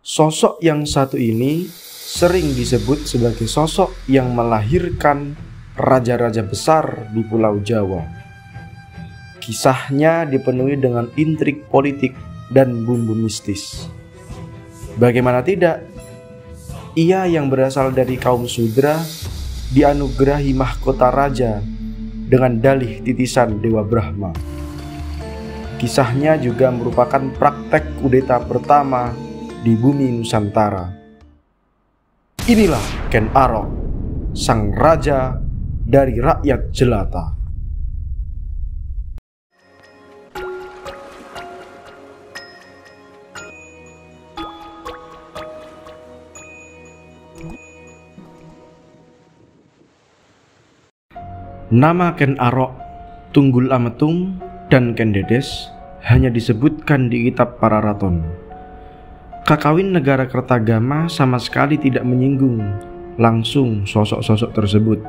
Sosok yang satu ini sering disebut sebagai sosok yang melahirkan raja-raja besar di Pulau Jawa. Kisahnya dipenuhi dengan intrik politik dan bumbu mistis. Bagaimana tidak, ia yang berasal dari kaum Sudra dianugerahi mahkota raja dengan dalih titisan Dewa Brahma. Kisahnya juga merupakan praktek kudeta pertama di bumi Nusantara. Inilah Ken Arok, sang raja dari rakyat jelata. Nama Ken Arok, Tunggul Ametung, dan Ken Dedes hanya disebutkan di kitab Pararaton. Kakawin Negara Kertagama sama sekali tidak menyinggung langsung sosok-sosok tersebut.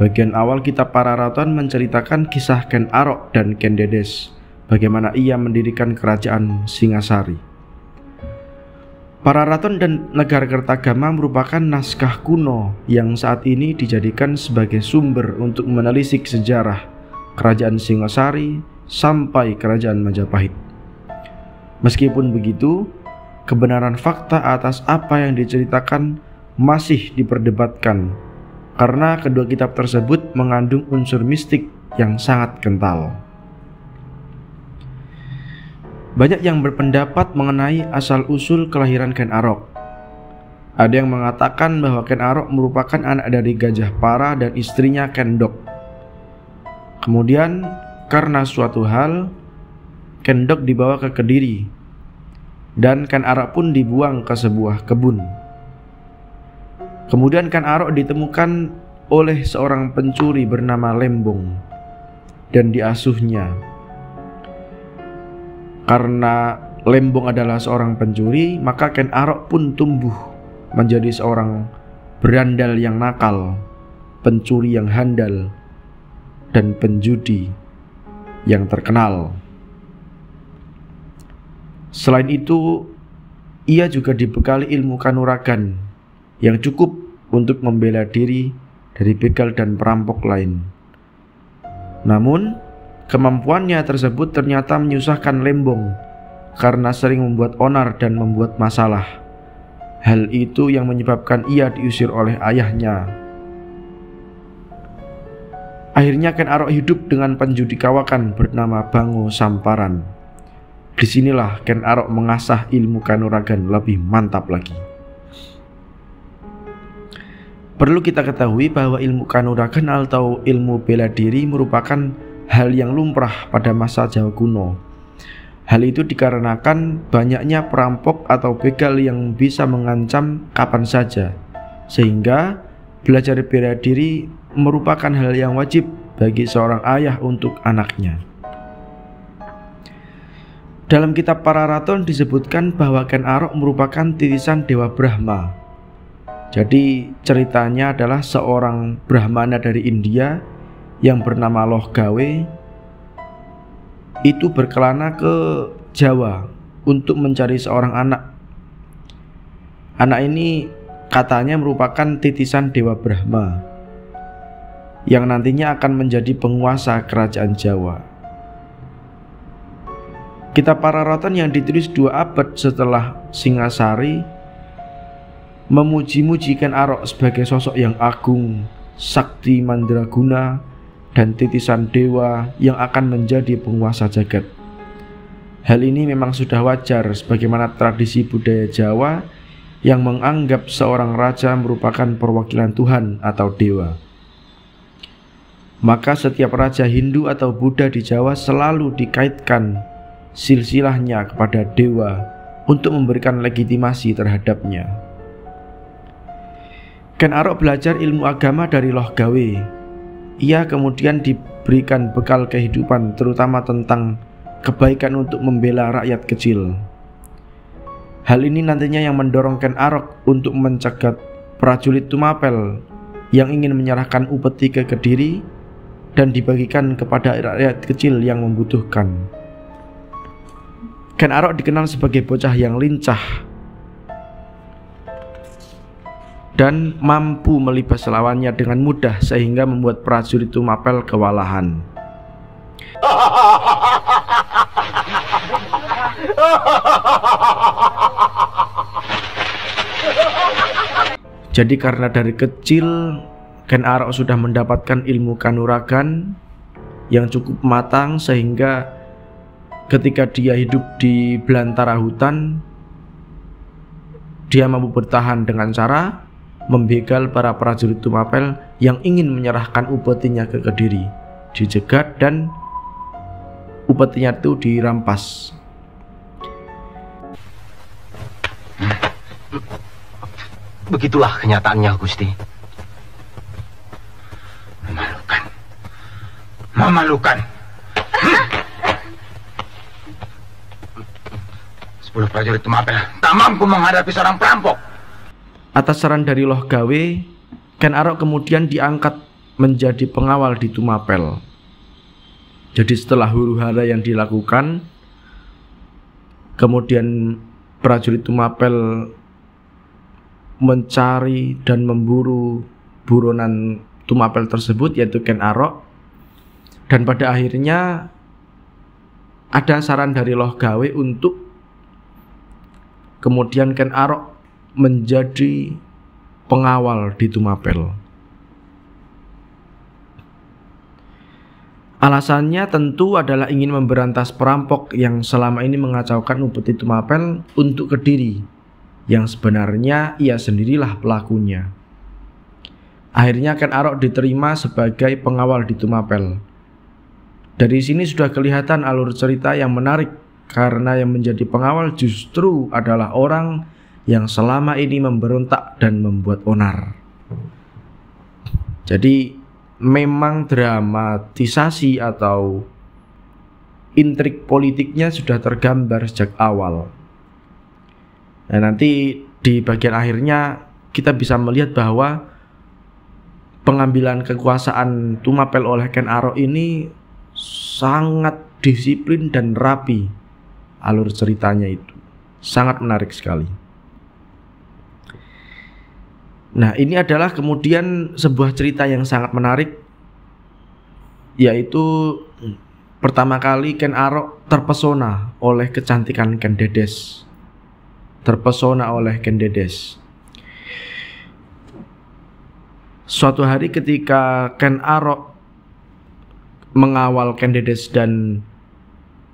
Bagian awal kitab Pararaton menceritakan kisah Ken Arok dan Ken Dedes, bagaimana ia mendirikan kerajaan Singasari. Pararaton dan Negara Kertagama merupakan naskah kuno yang saat ini dijadikan sebagai sumber untuk menelisik sejarah kerajaan Singasari sampai kerajaan Majapahit. Meskipun begitu, kebenaran fakta atas apa yang diceritakan masih diperdebatkan karena kedua kitab tersebut mengandung unsur mistik yang sangat kental. Banyak yang berpendapat mengenai asal-usul kelahiran Ken Arok. Ada yang mengatakan bahwa Ken Arok merupakan anak dari Gajah Para dan istrinya Ken Dok. Kemudian karena suatu hal, Ken Dok dibawa ke Kediri dan Ken Arok pun dibuang ke sebuah kebun. Kemudian Ken Arok ditemukan oleh seorang pencuri bernama Lembong dan diasuhnya. Karena Lembong adalah seorang pencuri, maka Ken Arok pun tumbuh menjadi seorang berandal yang nakal, pencuri yang handal, dan penjudi yang terkenal. Selain itu, ia juga dibekali ilmu kanuragan yang cukup untuk membela diri dari begal dan perampok lain. Namun, kemampuannya tersebut ternyata menyusahkan Lembong karena sering membuat onar dan membuat masalah. Hal itu yang menyebabkan ia diusir oleh ayahnya. Akhirnya Ken Arok hidup dengan penjudi kawakan bernama Bango Samparan. Disinilah Ken Arok mengasah ilmu kanuragan lebih mantap lagi. Perlu kita ketahui bahwa ilmu kanuragan atau ilmu bela diri merupakan hal yang lumrah pada masa Jawa kuno. Hal itu dikarenakan banyaknya perampok atau begal yang bisa mengancam kapan saja, sehingga belajar bela diri merupakan hal yang wajib bagi seorang ayah untuk anaknya. Dalam kitab Pararaton disebutkan bahwa Ken Arok merupakan titisan Dewa Brahma. Jadi ceritanya adalah seorang Brahmana dari India yang bernama Loh Gawe itu berkelana ke Jawa untuk mencari seorang anak. Anak ini katanya merupakan titisan Dewa Brahma yang nantinya akan menjadi penguasa kerajaan Jawa. Kitab Pararaton yang ditulis 2 abad setelah Singasari memuji-muji Ken Arok sebagai sosok yang agung, sakti mandraguna, dan titisan dewa yang akan menjadi penguasa jagat. Hal ini memang sudah wajar sebagaimana tradisi budaya Jawa yang menganggap seorang raja merupakan perwakilan Tuhan atau dewa. Maka setiap raja Hindu atau Buddha di Jawa selalu dikaitkan silsilahnya kepada dewa untuk memberikan legitimasi terhadapnya. Ken Arok belajar ilmu agama dari Loh Gawe. Ia kemudian diberikan bekal kehidupan terutama tentang kebaikan untuk membela rakyat kecil. Hal ini nantinya yang mendorong Ken Arok untuk mencegat prajurit Tumapel yang ingin menyerahkan upeti ke Kediri dan dibagikan kepada rakyat kecil yang membutuhkan. Ken Arok dikenal sebagai bocah yang lincah dan mampu melibas lawannya dengan mudah sehingga membuat prajurit Tumapel kewalahan. Jadi karena dari kecil Ken Arok sudah mendapatkan ilmu kanuragan yang cukup matang, sehingga ketika dia hidup di belantara hutan, dia mampu bertahan dengan cara membegal para prajurit Tumapel yang ingin menyerahkan upetinya ke Kediri. Dijegat dan upetinya itu dirampas. Begitulah kenyataannya, Gusti. Memalukan. Memalukan. 10 prajurit Tumapel tak mampu menghadapi seorang perampok. Atas saran dari Loh Gawe, Ken Arok kemudian diangkat menjadi pengawal di Tumapel. Jadi setelah huru-hara yang dilakukan, kemudian prajurit Tumapel mencari dan memburu buronan Tumapel tersebut, yaitu Ken Arok. Dan pada akhirnya ada saran dari Loh Gawe untuk kemudian Ken Arok menjadi pengawal di Tumapel. Alasannya tentu adalah ingin memberantas perampok yang selama ini mengacaukan upeti Tumapel untuk Kediri, yang sebenarnya ia sendirilah pelakunya. Akhirnya Ken Arok diterima sebagai pengawal di Tumapel. Dari sini sudah kelihatan alur cerita yang menarik, karena yang menjadi pengawal justru adalah orang yang selama ini memberontak dan membuat onar. Jadi memang dramatisasi atau intrik politiknya sudah tergambar sejak awal. Nah, nanti di bagian akhirnya kita bisa melihat bahwa pengambilan kekuasaan Tumapel oleh Ken Arok ini sangat disiplin dan rapi. Alur ceritanya itu sangat menarik sekali. Nah, ini adalah kemudian sebuah cerita yang sangat menarik, yaitu pertama kali Ken Arok terpesona oleh kecantikan Ken Dedes. Suatu hari ketika Ken Arok mengawal Ken Dedes dan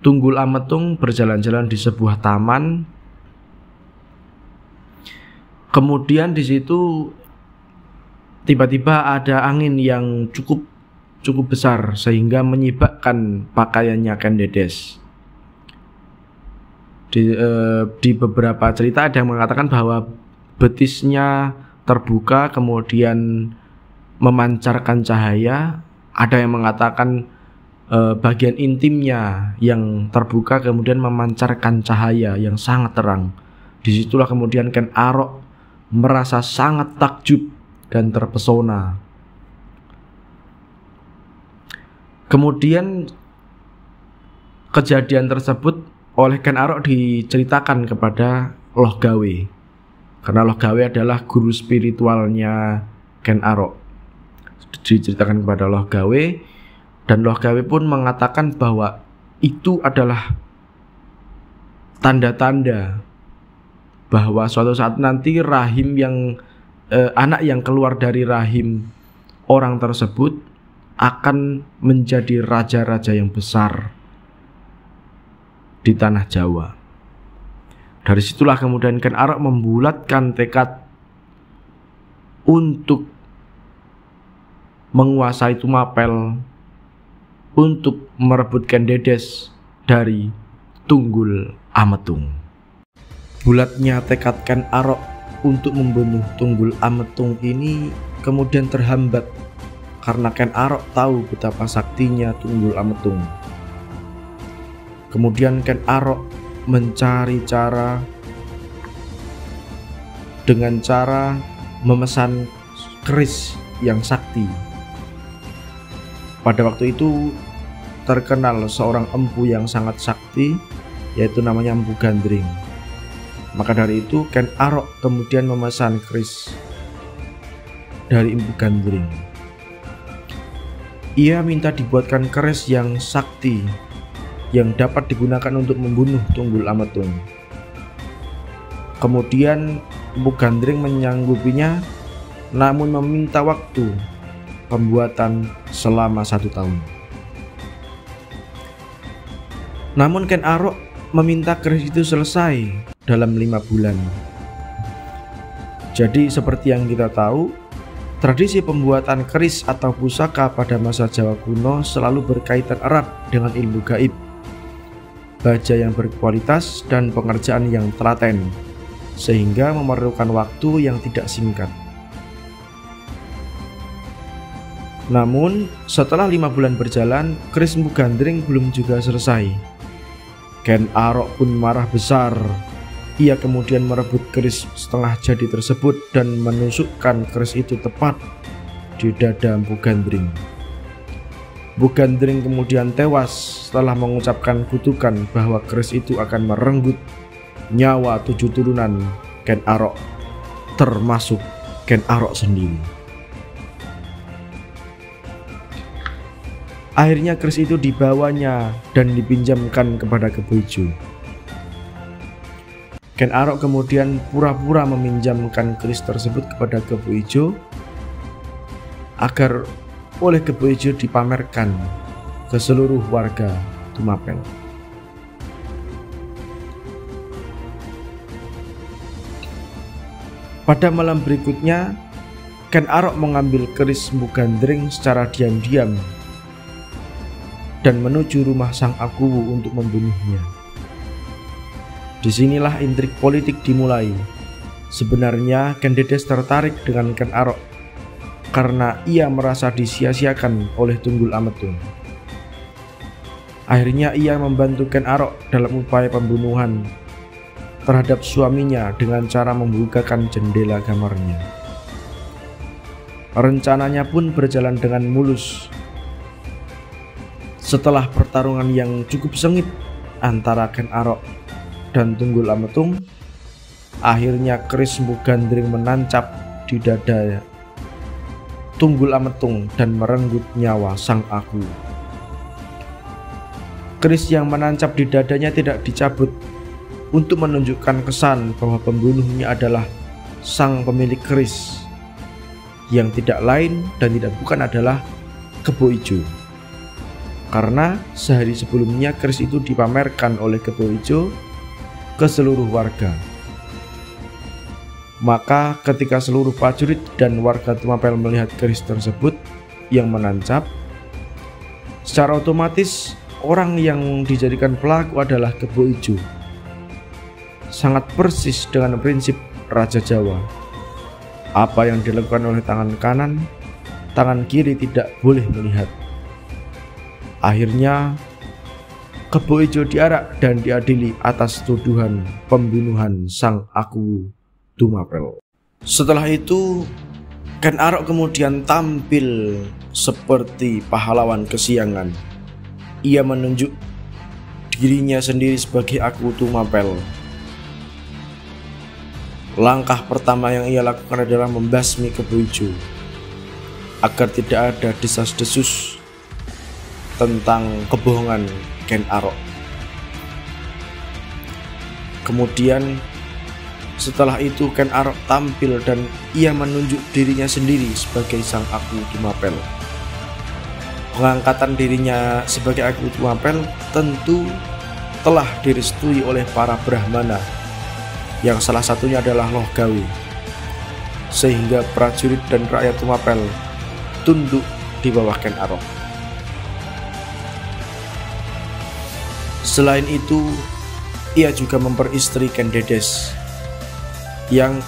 Tunggul Ametung berjalan-jalan di sebuah taman, kemudian di situ tiba-tiba ada angin yang cukup besar sehingga menyibakkan pakaiannya Ken Dedes. Di beberapa cerita ada yang mengatakan bahwa betisnya terbuka kemudian memancarkan cahaya. Ada yang mengatakan bagian intimnya yang terbuka kemudian memancarkan cahaya yang sangat terang. Disitulah kemudian Ken Arok merasa sangat takjub dan terpesona. Kemudian kejadian tersebut oleh Ken Arok diceritakan kepada Loh Gawe, karena Loh Gawe adalah guru spiritualnya Ken Arok. Diceritakan kepada Loh Gawe, dan Loh Gawe pun mengatakan bahwa itu adalah tanda-tanda bahwa suatu saat nanti rahim yang anak yang keluar dari rahim orang tersebut akan menjadi raja-raja yang besar di tanah Jawa. Dari situlah kemudian Ken Arok membulatkan tekad untuk menguasai Tumapel, untuk merebut Ken Dedes dari Tunggul Ametung. Bulatnya tekad Ken Arok untuk membunuh Tunggul Ametung ini kemudian terhambat karena Ken Arok tahu betapa saktinya Tunggul Ametung. Kemudian Ken Arok mencari cara dengan cara memesan keris yang sakti. Pada waktu itu terkenal seorang empu yang sangat sakti, yaitu namanya Empu Gandring. Maka dari itu Ken Arok kemudian memesan keris dari Empu Gandring. Ia minta dibuatkan keris yang sakti yang dapat digunakan untuk membunuh Tunggul Ametung. Kemudian Empu Gandring menyanggupinya, namun meminta waktu pembuatan selama 1 tahun. Namun Ken Arok meminta keris itu selesai dalam 5 bulan. Jadi seperti yang kita tahu, tradisi pembuatan keris atau pusaka pada masa Jawa kuno selalu berkaitan erat dengan ilmu gaib, baja yang berkualitas, dan pengerjaan yang telaten, sehingga memerlukan waktu yang tidak singkat. Namun setelah 5 bulan berjalan, keris Empu Gandring belum juga selesai. Ken Arok pun marah besar. Ia kemudian merebut keris setengah jadi tersebut dan menusukkan keris itu tepat di dada Empu Gandring. Empu Gandring kemudian tewas setelah mengucapkan kutukan bahwa keris itu akan merenggut nyawa 7 turunan Ken Arok, termasuk Ken Arok sendiri. Akhirnya keris itu dibawanya dan dipinjamkan kepada Kebo Ijo. Ken Arok kemudian pura-pura meminjamkan keris tersebut kepada Kebo Ijo agar oleh Kebo Ijo dipamerkan ke seluruh warga Tumapel. Pada malam berikutnya, Ken Arok mengambil keris Empu Gandring secara diam-diam dan menuju rumah Sang Akuwu untuk membunuhnya. Disinilah intrik politik dimulai. Sebenarnya Ken Dedes tertarik dengan Ken Arok karena ia merasa disia-siakan oleh Tunggul Ametung. Akhirnya ia membantu Ken Arok dalam upaya pembunuhan terhadap suaminya dengan cara membukakan jendela kamarnya. Rencananya pun berjalan dengan mulus. Setelah pertarungan yang cukup sengit antara Ken Arok dan Tunggul Ametung, akhirnya keris Empu Gandring menancap di dada Tunggul Ametung dan merenggut nyawa Sang Aku. Keris yang menancap di dadanya tidak dicabut untuk menunjukkan kesan bahwa pembunuhnya adalah sang pemilik keris, yang tidak lain dan tidak bukan adalah Kebo Ijo. Karena sehari sebelumnya keris itu dipamerkan oleh Kebo Ijo ke seluruh warga. Maka ketika seluruh prajurit dan warga Tumapel melihat keris tersebut yang menancap, secara otomatis orang yang dijadikan pelaku adalah Kebo Ijo. Sangat persis dengan prinsip Raja Jawa. Apa yang dilakukan oleh tangan kanan, tangan kiri tidak boleh melihat. Akhirnya Kebo Ijo diarak dan diadili atas tuduhan pembunuhan Sang Akuwu Tumapel. Setelah itu Ken Arok kemudian tampil seperti pahlawan kesiangan. Ia menunjuk dirinya sendiri sebagai Akuwu Tumapel. Langkah pertama yang ia lakukan adalah membasmi Kebo Ijo agar tidak ada desas-desus tentang kebohongan Ken Arok. Kemudian setelah itu Ken Arok tampil dan ia menunjuk dirinya sendiri sebagai Sang Akuwu Tumapel. Pengangkatan dirinya sebagai Akuwu Tumapel tentu telah direstui oleh para Brahmana, yang salah satunya adalah Loh Gawe, sehingga prajurit dan rakyat Tumapel tunduk di bawah Ken Arok. Selain itu, ia juga memperistri Ken Dedes, yang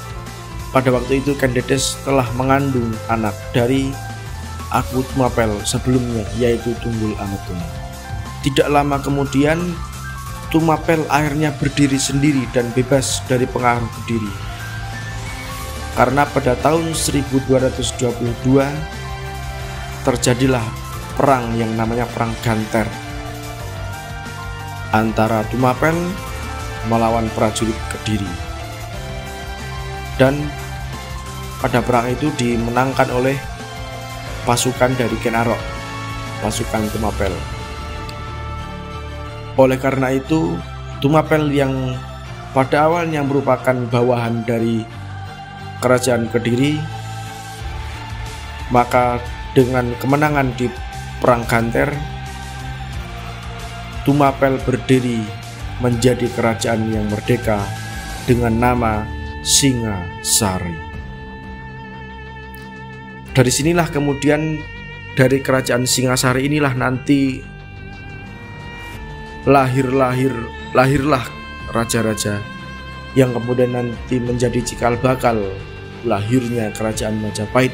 pada waktu itu Ken Dedes telah mengandung anak dari Akuwu Tumapel sebelumnya, yaitu Tunggul Ametung. Tidak lama kemudian Tumapel akhirnya berdiri sendiri dan bebas dari pengaruh Kediri. Karena pada tahun 1222 terjadilah perang yang namanya Perang Ganter antara Tumapel melawan prajurit Kediri. Dan pada perang itu dimenangkan oleh pasukan dari Ken Arok, pasukan Tumapel. Oleh karena itu, Tumapel yang pada awalnya merupakan bawahan dari kerajaan Kediri, maka dengan kemenangan di Perang Ganter, Tumapel berdiri menjadi kerajaan yang merdeka dengan nama Singasari. Dari sinilah kemudian dari kerajaan Singasari inilah nanti lahirlah raja-raja yang kemudian nanti menjadi cikal bakal lahirnya kerajaan Majapahit